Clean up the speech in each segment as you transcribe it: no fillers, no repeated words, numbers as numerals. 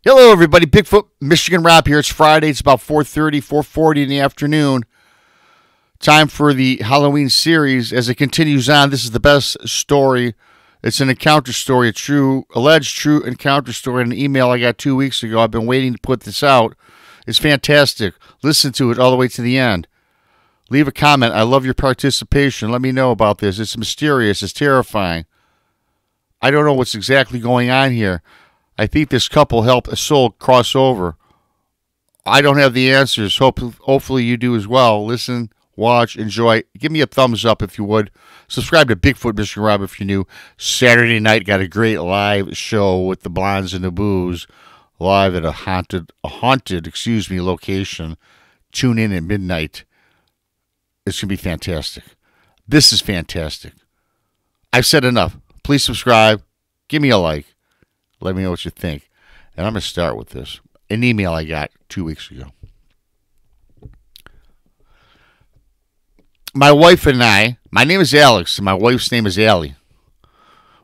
Hello, everybody. Bigfoot, Michigan Rob here. It's Friday. It's about 4:30, 4:40 in the afternoon. Time for the Halloween series. As it continues on, this is the best story. It's an encounter story, alleged true encounter story, an email I got 2 weeks ago. I've been waiting to put this out. It's fantastic. Listen to it all the way to the end. Leave a comment. I love your participation. Let me know about this. It's mysterious. It's terrifying. I don't know what's exactly going on here. I think this couple helped a soul cross over. I don't have the answers. Hopefully you do as well. Listen, watch, enjoy. Give me a thumbs up if you would. Subscribe to Bigfoot, Michigan Rob if you're new. Saturday night got a great live show with the Blondes and the Booze, live at a haunted location. Tune in at midnight. It's going to be fantastic. This is fantastic. I've said enough. Please subscribe. Give me a like. Let me know what you think. And I'm going to start with this. An email I got 2 weeks ago. My wife and I, my name is Alex, and my wife's name is Allie.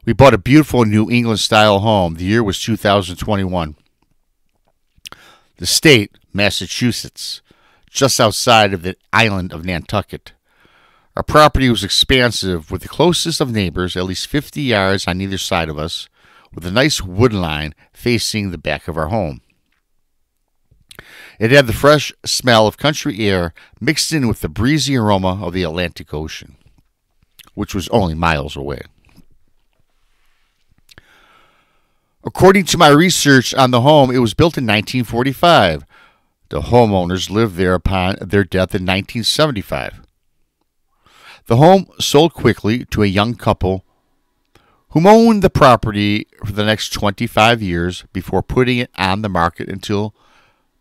We bought a beautiful New England-style home. The year was 2021. The state, Massachusetts, just outside of the island of Nantucket. Our property was expansive, with the closest of neighbors, at least 50 yards on either side of us, with a nice wood line facing the back of our home. It had the fresh smell of country air mixed in with the breezy aroma of the Atlantic Ocean, which was only miles away. According to my research on the home, it was built in 1945. The homeowners lived there upon their death in 1975. The home sold quickly to a young couple whom owned the property for the next 25 years before putting it on the market until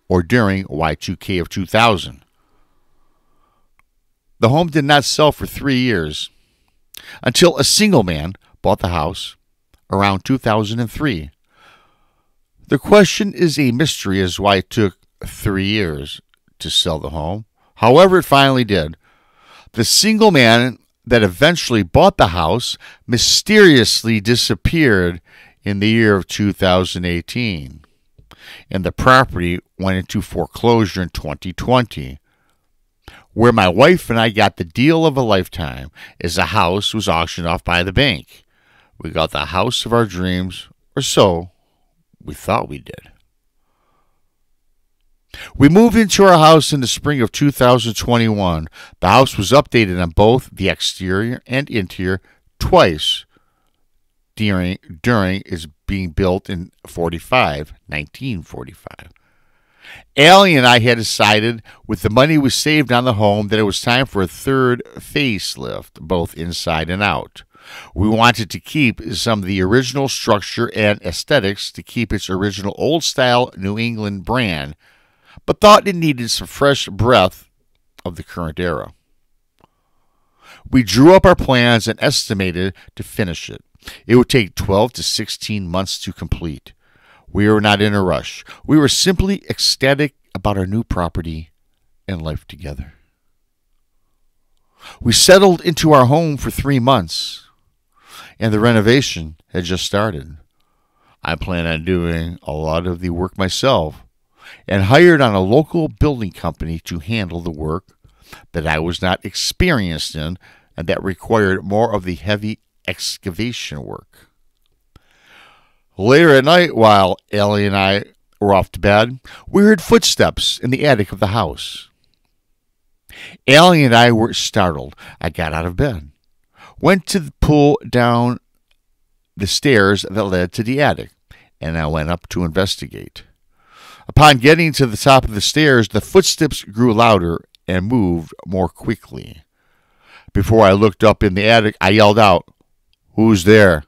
or during Y2K of 2000. The home did not sell for 3 years until a single man bought the house around 2003. The question is a mystery as to why it took 3 years to sell the home. However, it finally did. The single man that eventually bought the house mysteriously disappeared in the year of 2018, and the property went into foreclosure in 2020. Where my wife and I got the deal of a lifetime is the house was auctioned off by the bank. We got the house of our dreams, or so we thought we did. We moved into our house in the spring of 2021. The house was updated on both the exterior and interior twice during its being built in 1945. Allie and I had decided with the money we saved on the home that it was time for a third facelift, both inside and out. We wanted to keep some of the original structure and aesthetics to keep its original old-style New England brand, but thought it needed some fresh breath of the current era. We drew up our plans and estimated to finish it. It would take 12 to 16 months to complete. We were not in a rush. We were simply ecstatic about our new property and life together. We settled into our home for 3 months, and the renovation had just started. I plan on doing a lot of the work myself, and hired on a local building company to handle the work that I was not experienced in and that required more of the heavy excavation work. Later at night, while Ellie and I were off to bed, we heard footsteps in the attic of the house. Ellie and I were startled. I got out of bed, went to pull down the stairs that led to the attic, and I went up to investigate. Upon getting to the top of the stairs, the footsteps grew louder and moved more quickly. Before I looked up in the attic, I yelled out, "Who's there?"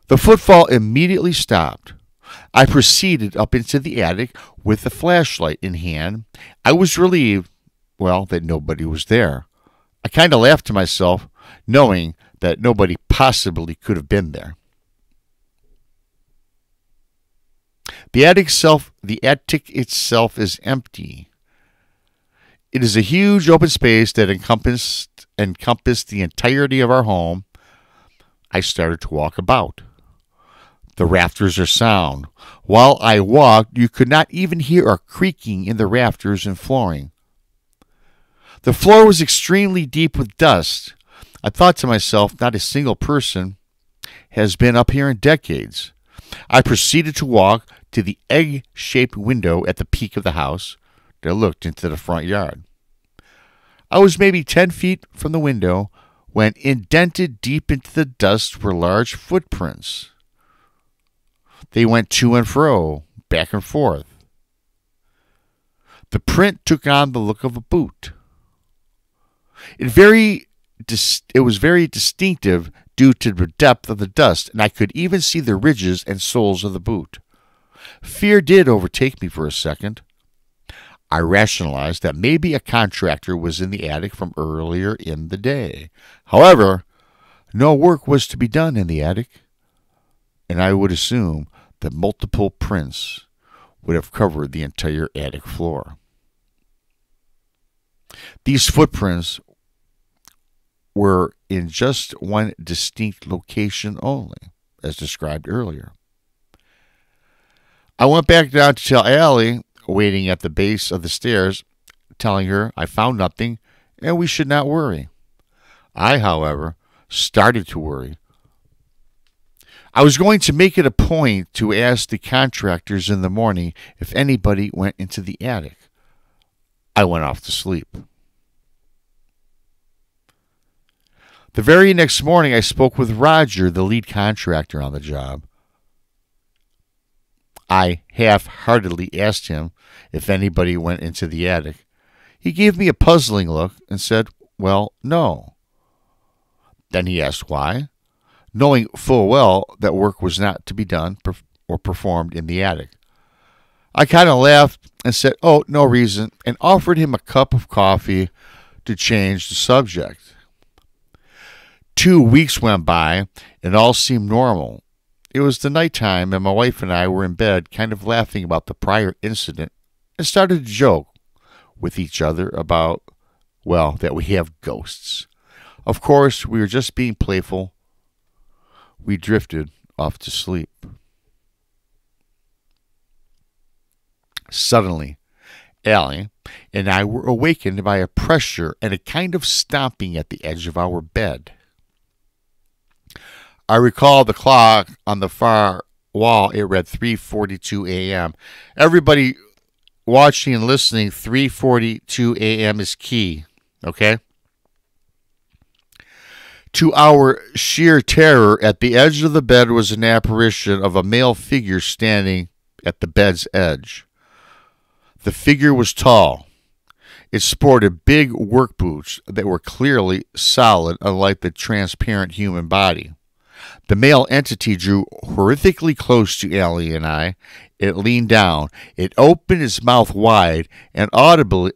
The footfall immediately stopped. I proceeded up into the attic with the flashlight in hand. I was relieved, that nobody was there. I kind of laughed to myself, knowing that nobody possibly could have been there. The attic itself is empty. It is a huge open space that encompassed the entirety of our home. I started to walk about. The rafters are sound. While I walked, you could not even hear a creaking in the rafters and flooring. The floor was extremely deep with dust. I thought to myself, not a single person has been up here in decades. I proceeded to walk to the egg-shaped window at the peak of the house that looked into the front yard. I was maybe 10 feet from the window when indented deep into the dust were large footprints. They went to and fro, back and forth. The print took on the look of a boot. It was very distinctive due to the depth of the dust, and I could even see the ridges and soles of the boot. Fear did overtake me for a second. I rationalized that maybe a contractor was in the attic from earlier in the day. However, no work was to be done in the attic, and I would assume that multiple prints would have covered the entire attic floor. These footprints were in just one distinct location only, as described earlier. I went back down to tell Allie, waiting at the base of the stairs, telling her I found nothing and we should not worry. I, however, started to worry. I was going to make it a point to ask the contractors in the morning if anybody went into the attic. I went off to sleep. The very next morning, I spoke with Roger, the lead contractor on the job. I half-heartedly asked him if anybody went into the attic. He gave me a puzzling look and said, well, no. Then he asked why, knowing full well that work was not to be done or performed in the attic. I kind of laughed and said, oh, no reason, and offered him a cup of coffee to change the subject. 2 weeks went by, and all seemed normal. It was the nighttime, and my wife and I were in bed, kind of laughing about the prior incident, and started to joke with each other about, well, that we have ghosts. Of course, we were just being playful. We drifted off to sleep. Suddenly, Allie and I were awakened by a pressure and a kind of stomping at the edge of our bed. I recall the clock on the far wall. It read 3:42 a.m. Everybody watching and listening, 3:42 a.m. is key, okay? To our sheer terror, at the edge of the bed was an apparition of a male figure standing at the bed's edge. The figure was tall. It sported big work boots that were clearly solid, unlike the transparent human body. The male entity drew horrifically close to Allie and I. It leaned down. It opened its mouth wide, and audibly,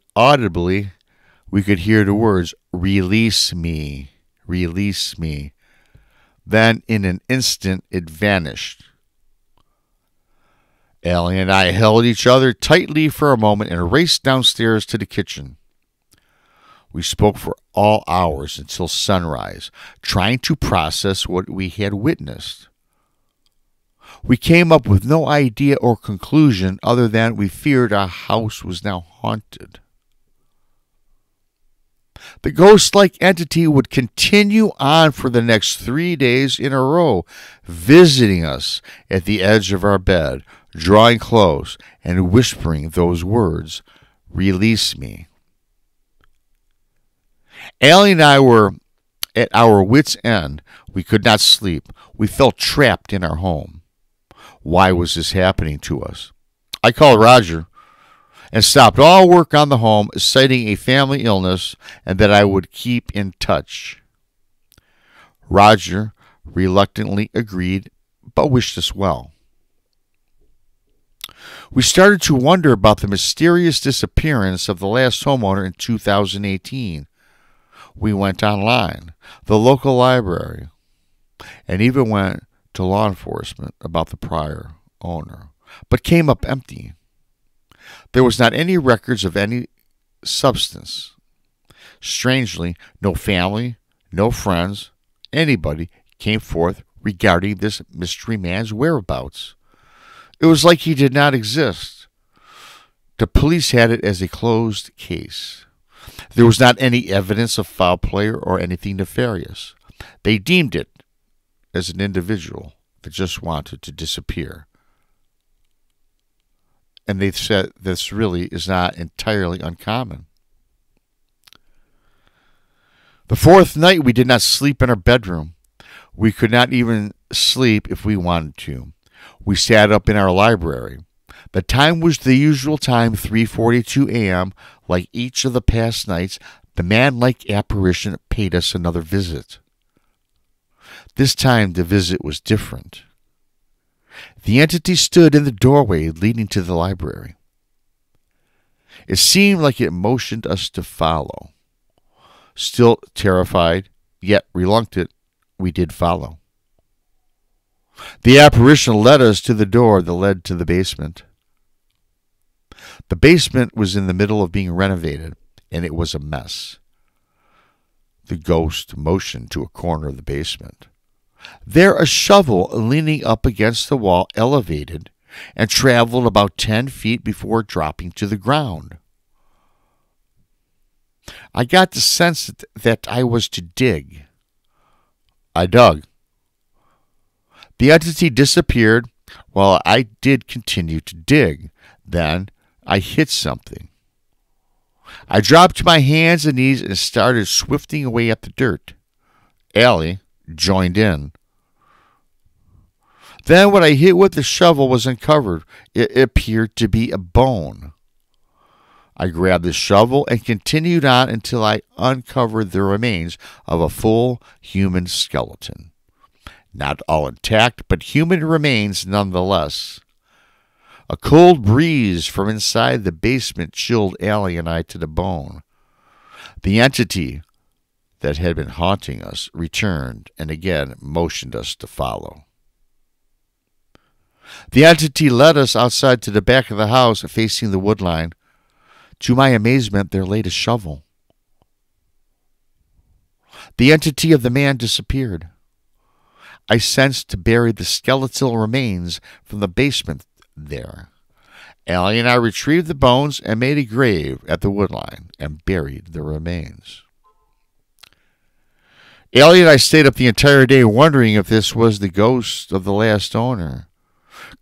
we could hear the words, "Release me, release me." Then, in an instant, it vanished. Allie and I held each other tightly for a moment and raced downstairs to the kitchen. We spoke for all hours until sunrise, trying to process what we had witnessed. We came up with no idea or conclusion other than we feared our house was now haunted. The ghost-like entity would continue on for the next 3 days in a row, visiting us at the edge of our bed, drawing close and whispering those words, "Release me." Allie and I were at our wits' end. We could not sleep. We felt trapped in our home. Why was this happening to us? I called Roger and stopped all work on the home, citing a family illness and that I would keep in touch. Roger reluctantly agreed, but wished us well. We started to wonder about the mysterious disappearance of the last homeowner in 2018. We went online, the local library, and even went to law enforcement about the prior owner, but came up empty. There was not any records of any substance. Strangely, no family, no friends, anybody came forth regarding this mystery man's whereabouts. It was like he did not exist. The police had it as a closed case. There was not any evidence of foul play or anything nefarious. They deemed it as an individual that just wanted to disappear. And they said this really is not entirely uncommon. The fourth night, we did not sleep in our bedroom. We could not even sleep if we wanted to. We sat up in our library. The time was the usual time, 3:42 a.m. Like each of the past nights, the man-like apparition paid us another visit. This time, the visit was different. The entity stood in the doorway leading to the library. It seemed like it motioned us to follow. Still terrified, yet reluctant, we did follow. The apparition led us to the door that led to the basement. The basement was in the middle of being renovated, and it was a mess. The ghost motioned to a corner of the basement. There, a shovel leaning up against the wall elevated and traveled about 10 feet before dropping to the ground. I got the sense that I was to dig. I dug. The entity disappeared while I did continue to dig. Then I hit something. I dropped to my hands and knees and started swifting away at the dirt. Allie joined in. Then what I hit with the shovel was uncovered. It appeared to be a bone. I grabbed the shovel and continued on until I uncovered the remains of a full human skeleton. Not all intact, but human remains nonetheless. A cold breeze from inside the basement chilled Allie and I to the bone. The entity that had been haunting us returned and again motioned us to follow. The entity led us outside to the back of the house facing the wood line. To my amazement, there lay a shovel. The entity of the man disappeared. I sensed to bury the skeletal remains from the basement there. Allie and I retrieved the bones and made a grave at the woodline and buried the remains. Allie and I stayed up the entire day wondering if this was the ghost of the last owner.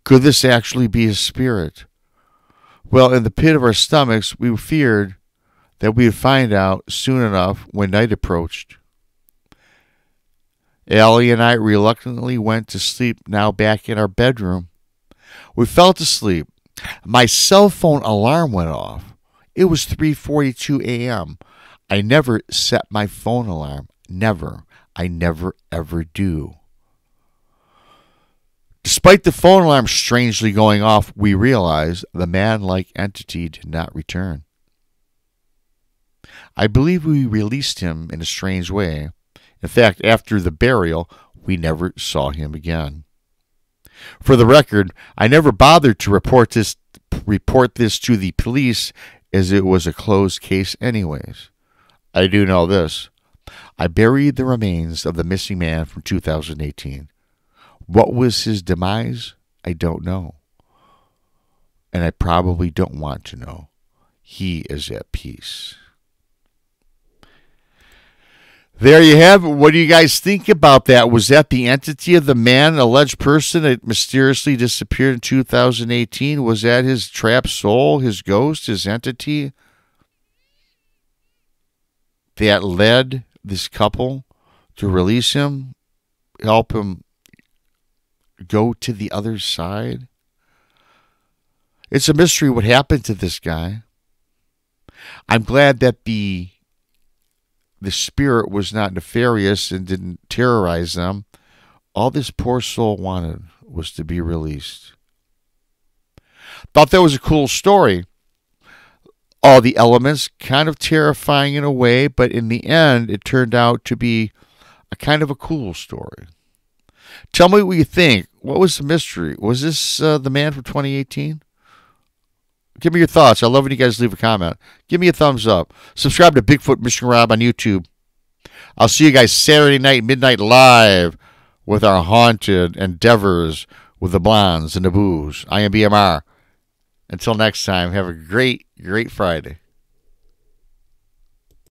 Could this actually be his spirit? Well, in the pit of our stomachs, we feared that we would find out soon enough when night approached. Allie and I reluctantly went to sleep, now back in our bedroom. We fell to sleep. My cell phone alarm went off. It was 3:42 a.m. I never set my phone alarm. Never. I never, ever do. Despite the phone alarm strangely going off, we realized the man-like entity did not return. I believe we released him in a strange way. In fact, after the burial, we never saw him again. For the record, I never bothered to report this to the police, as it was a closed case anyways. I do know this. I buried the remains of the missing man from 2018. What was his demise? I don't know. And I probably don't want to know. He is at peace. There you have it. What do you guys think about that? Was that the entity of the man, alleged person that mysteriously disappeared in 2018? Was that his trapped soul, his ghost, his entity that led this couple to release him, help him go to the other side? It's a mystery what happened to this guy. I'm glad that the spirit was not nefarious and didn't terrorize them. All this poor soul wanted was to be released. Thought that was a cool story. All the elements kind of terrifying in a way, but in the end, it turned out to be a kind of a cool story. Tell me what you think. What was the mystery? Was this the man from 2018? Give me your thoughts. I love when you guys leave a comment. Give me a thumbs up. Subscribe to Bigfoot Michigan Rob on YouTube. I'll see you guys Saturday night, midnight live, with our haunted endeavors with the blondes and the booze. I am BMR. Until next time, have a great, great Friday.